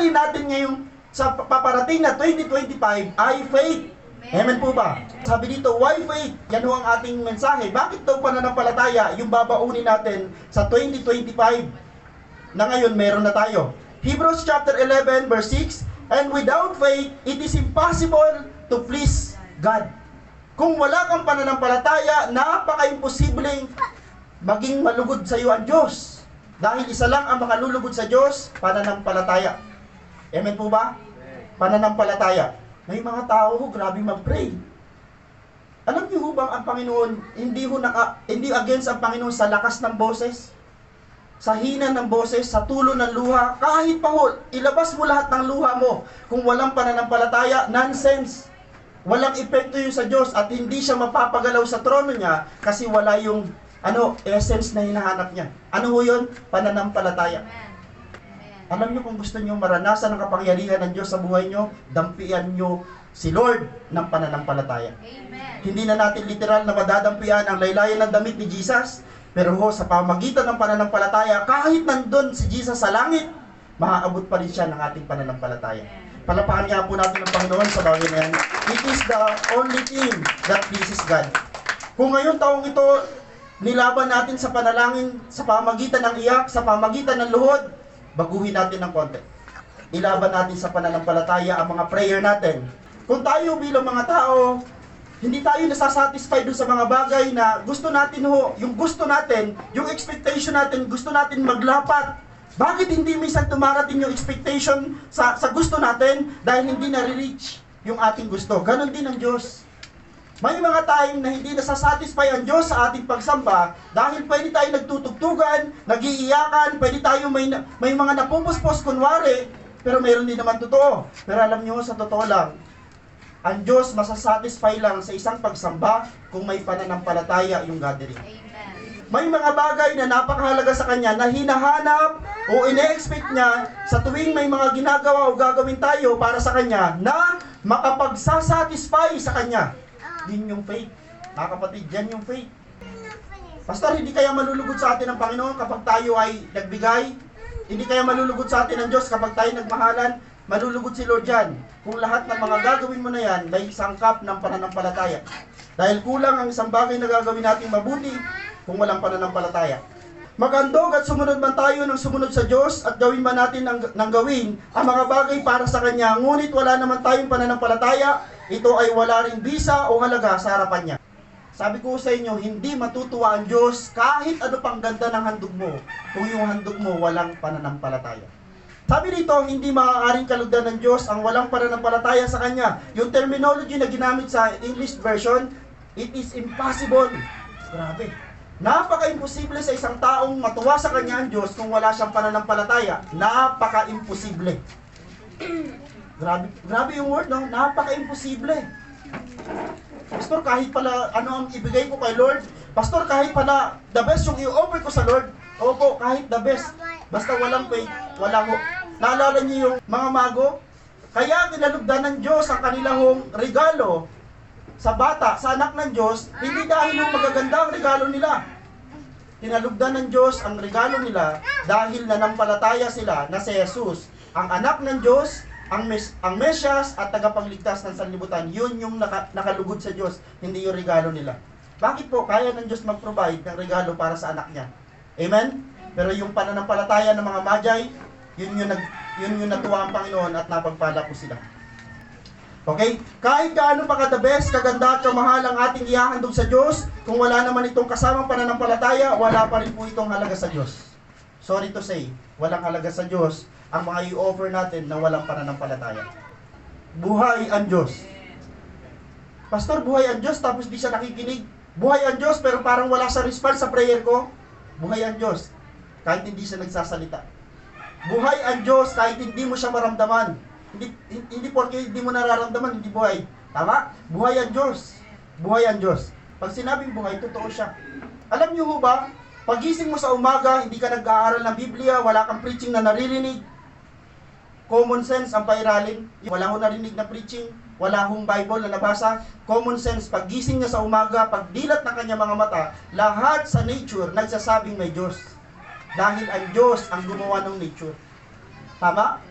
aralin natin ngayong sa paparating na 2025 ay faith. Amen po ba? Sabi dito, why faith? Yan ho ang ating mensahe. Bakit daw pananampalataya yung babaunin natin sa 2025 na ngayon meron na tayo? Hebrews chapter 11 verse 6, and without faith, it is impossible to please God. Kung wala kang pananampalataya, napaka-imposibleng maging malugod sa iyo ang Diyos. Dahil isa lang ang makalulugod sa Diyos, pananampalataya. Amen po ba? Pananampalataya. May mga tao ho, grabe mag-pray. Alam niyo ho bang ang Panginoon, hindi against ang Panginoon sa lakas ng boses, sa hina ng boses, sa tulo ng luha, kahit pa ho, ilabas mo lahat ng luha mo. Kung walang pananampalataya, nonsense. Walang epekto yun sa Diyos at hindi siya mapapagalaw sa trono niya kasi wala yung essence na hinahanap niya. Ano ho yun? Pananampalataya. Alam niyo kung gusto niyo maranasan ang kapangyarihan ng Diyos sa buhay niyo, dampian niyo si Lord ng pananampalataya. Amen. Hindi na natin literal na madadampian ang laylayan ng damit ni Jesus, pero ho, sa pamagitan ng pananampalataya, kahit nandun si Jesus sa langit, maaabot pa rin siya ng ating pananampalataya. Palapakan nga po natin ang Panginoon sa bagay na yan. It is the only thing that pleases God. Kung ngayon taong ito, nilaban natin sa panalangin, sa pamagitan ng iyak, sa pamagitan ng luhod, baguhin natin ng konti. Ilaban natin sa pananampalataya ang mga prayer natin. Kung tayo bilang mga tao, hindi tayo nasasatisfy doon sa mga bagay na gusto natin ho, yung gusto natin, yung expectation natin, gusto natin maglapat. Bakit hindi minsan tumarating yung expectation sa gusto natin dahil hindi na-reach yung ating gusto? Ganon din ang Diyos. May mga time na hindi nasasatisfy ang Diyos sa ating pagsamba dahil pwede tayo nagtutugtugan, nagiiyakan, pwede tayo may mga napupuspos kunwari, pero mayroon din naman totoo. Pero alam niyo, sa totoo lang, ang Diyos masasatisfy lang sa isang pagsamba kung may pananampalataya yung gathering. Amen. May mga bagay na napakahalaga sa Kanya na hinahanap o ine-expect niya sa tuwing may mga ginagawa o gagawin tayo para sa Kanya na makapagsasatisfy sa Kanya. Yun yung faith. Mga kapatid, yan yung faith. Pastor, hindi kaya malulugod sa atin ang Panginoon kapag tayo ay nagbigay? Hindi kaya malulugod sa atin ang Diyos kapag tayo nagmahalan? Malulugod si Lord dyan. Kung lahat ng mga gagawin mo na yan, may sangkap ng pananampalataya. Dahil kulang ang isang bagay na gagawin natin mabuti kung walang pananampalataya. Magandog at sumunod man tayo ng sumunod sa Diyos at gawin man natin ng gawin ang mga bagay para sa Kanya. Ngunit wala naman tayong pananampalataya, ito ay wala ring bisa o halaga sa harapan niya. Sabi ko sa inyo, hindi matutuwa ang Diyos kahit ano pang ganda ng handog mo kung yung handog mo walang pananampalataya. Sabi dito, hindi maaaring kalugdan ng Diyos ang walang pananampalataya sa Kanya. Yung terminology na ginamit sa English version, it is impossible. Grabe. Napaka-imposible sa isang taong matuwa sa Kanya ang Diyos kung wala siyang pananampalataya. Napaka-imposible. Grabe yung word, no? Napaka-imposible. Pastor, kahit pala ano ang ibigay ko kay Lord, Pastor, kahit pala the best yung i-offer ko sa Lord, opo, kahit the best. Basta walang faith, wala ho. Naalala niyo yung mga mago? Kaya kinalugdan ng Diyos ang kanilang regalo sa bata, sa anak ng Diyos, hindi dahil yung magaganda ang regalo nila. Kinalugdan ng Diyos ang regalo nila dahil nanampalataya sila na si Jesus, ang anak ng Diyos, ang Mesyas at tagapagligtas ng sanlibutan. Yun yung nakalugod sa Diyos, hindi yung regalo nila. Bakit po kaya ng Diyos mag-provide ng regalo para sa anak niya? Amen? Pero yung pananampalataya ng mga Magi, yun yung natuwa ang Panginoon at napagpala po sila. Okay? Kahit gaano pa ka the best, kaganda at kamahal ang ating ihahandog sa Diyos, kung wala naman itong kasamang pananampalataya, wala pa rin po itong halaga sa Diyos. Sorry to say, walang halaga sa Diyos ang mga i-offer natin na walang pananampalataya. Buhay ang Diyos. Pastor, buhay ang Diyos tapos di siya nakikinig. Buhay ang Diyos pero parang wala sa response sa prayer ko. Buhay ang Diyos kahit hindi siya nagsasalita. Buhay ang Diyos kahit hindi mo siya maramdaman. Hindi porque hindi mo nararamdaman, hindi buhay. Tama? Buhay ang Diyos. Buhay ang Diyos. Pag sinabing buhay, totoo siya. Alam niyo ho ba, pagising mo sa umaga, hindi ka nag-aaral ng Biblia, wala kang preaching na naririnig, common sense ang pairalin, wala akong narinig na preaching, wala akong Bible na nabasa, common sense, paggising niya sa umaga, pagdilat ng kanyang mga mata, lahat sa nature nagsasabing may Diyos. Dahil ang Diyos ang gumawa ng nature. Tama?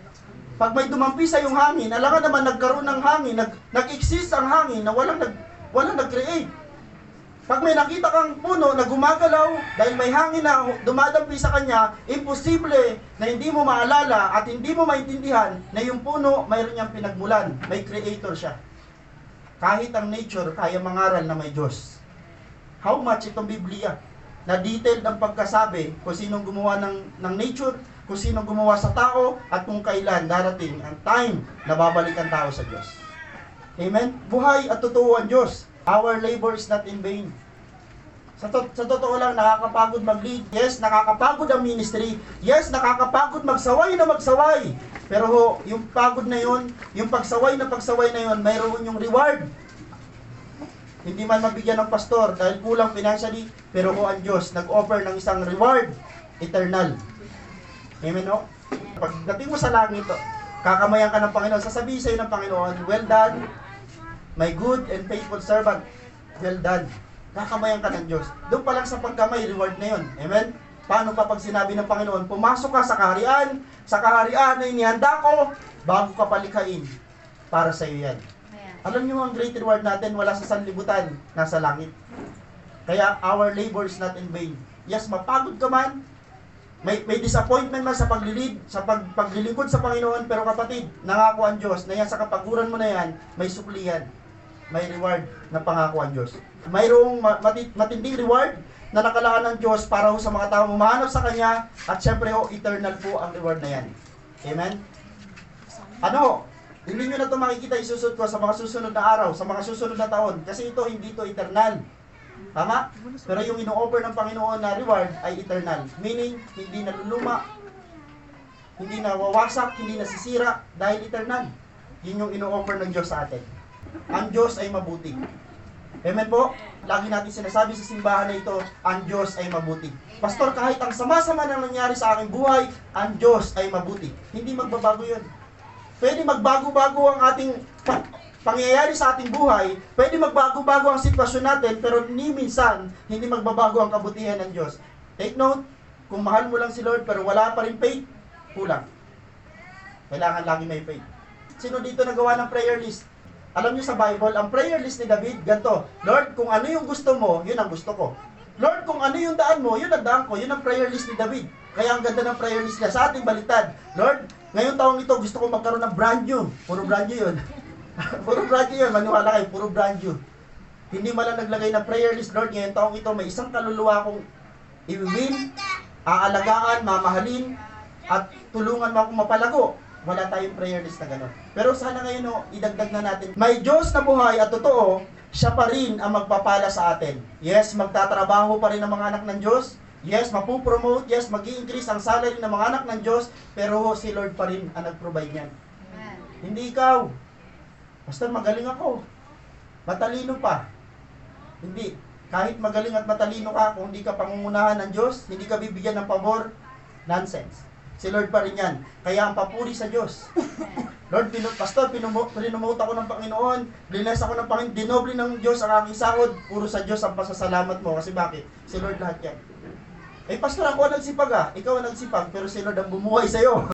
Pag may dumampi sa yung hangin, alangan naman nagkaroon ng hangin, nag-exist ang hangin na walang nag-create. Pag may nakita kang puno na gumagalaw dahil may hangin na dumadampi sa kanya, imposible na hindi mo maalala at hindi mo maintindihan na yung puno mayroon niyang pinagmulan, may creator siya. Kahit ang nature kaya mangaral na may Diyos. How much itong Biblia na detailed ang pagkasabi kung sinong gumawa ng nature, kung sinong gumawa sa tao, at kung kailan darating ang time na babalik ang tao sa Diyos. Amen? Buhay at totoo ang Diyos. Our labor is not in vain. Sa totoo lang, nakakapagod mag-lead. Yes, nakakapagod ang ministry. Yes, nakakapagod magsaway na magsaway. Pero yung pagod na yun, yung pagsaway na yun, mayroon yung reward. Hindi man mabigyan ng pastor dahil kulang financially, pero ang Diyos nag-offer ng isang reward, eternal. Amen, no? Pagdating mo sa langit, kakamayan ka ng Panginoon, sasabihin sa'yo ng Panginoon, well done, my good and faithful servant. Well done. Kakamayan ka ng Diyos. Doon pa lang sa pagkamay, reward na yun. Amen? Paano pa pag sinabi ng Panginoon, pumasok ka sa kaharian na inihanda ko, bago ka palikhain, para sa iyo yan. Alam niyo ang great reward natin, wala sa sanlibutan, nasa langit. Kaya our labor is not in vain. Yes, mapagod ka man, may disappointment man sa paglilid, sa paglilingkod sa Panginoon, pero kapatid, nangako ang Diyos na yan sa kapaguran mo na yan, may suklihan, may reward na pangako ang Diyos. Mayroong matinding reward na nakalaan ng Diyos para sa mga tao humahanap sa Kanya, at syempre eternal po ang reward na yan. Amen? Hindi nyo na ito makikita isusunod ko sa mga susunod na araw, sa mga susunod na taon, kasi hindi ito eternal. Tama? Pero yung ino-offer ng Panginoon na reward ay eternal. Meaning, hindi naluluma, hindi nawawasak, hindi nasisira, dahil eternal. Yun yung ino-offer ng Diyos sa atin. Ang Diyos ay mabuti. Amen po? Lagi natin sinasabi sa simbahan na ito, ang Diyos ay mabuti. Pastor, kahit ang sama-sama na nangyari sa aking buhay, ang Diyos ay mabuti. Hindi magbabago yun. Pwede magbago-bago ang ating pangyayari sa ating buhay, pwede magbago-bago ang sitwasyon natin, pero ni minsan, hindi magbabago ang kabutihan ng Diyos. Take note, kung mahal mo lang si Lord pero wala pa rin faith, kulang. Kailangan lagi may faith. Sino dito nagawa ng prayer list? Alam niyo sa Bible, ang prayer list ni David, ganito, Lord, kung ano yung gusto mo, yun ang gusto ko. Lord, kung ano yung daan mo, yun ang daan ko. Yun ang prayer list ni David. Kaya ang ganda ng prayer list niya. Sa ating baliktad, Lord, ngayong taong ito, gusto ko magkaroon ng brand new. Puro brand new yun. Puro brand new yun. Maniwala kayo, puro brand new. Hindi man lang naglagay ng prayer list, Lord, ngayong taong ito, may isang kaluluwa akong i-win, aalagaan, mamahalin, at tulungan mo akong mapalago. Wala tayong prayer list na gano'n. Pero sana ngayon, idagdag na natin. May Diyos na buhay at totoo, siya pa rin ang magpapala sa atin. Yes, magtatrabaho pa rin ang mga anak ng Diyos. Yes, mapupromote. Yes, mag-i-increase ang salary ng mga anak ng Diyos. Pero si Lord pa rin ang nag-provide niyan. Hindi ikaw. Pastor, magaling ako. Matalino pa. Hindi. Kahit magaling at matalino ka, kung hindi ka pangungunahan ng Diyos, hindi ka bibigyan ng pabor, nonsense. Si Lord pa rin yan. Kaya ang papuri sa Diyos. Lord, Pastor, pinomote ako ng Panginoon, bless ako ng Panginoon, dinoble ng Diyos ang aking sahod, puro sa Diyos ang pasasalamat mo. Kasi bakit? Si Lord lahat yan. Pastor, ako ang nagsipag Ikaw ang nagsipag, pero si Lord ang bumuhay sa'yo.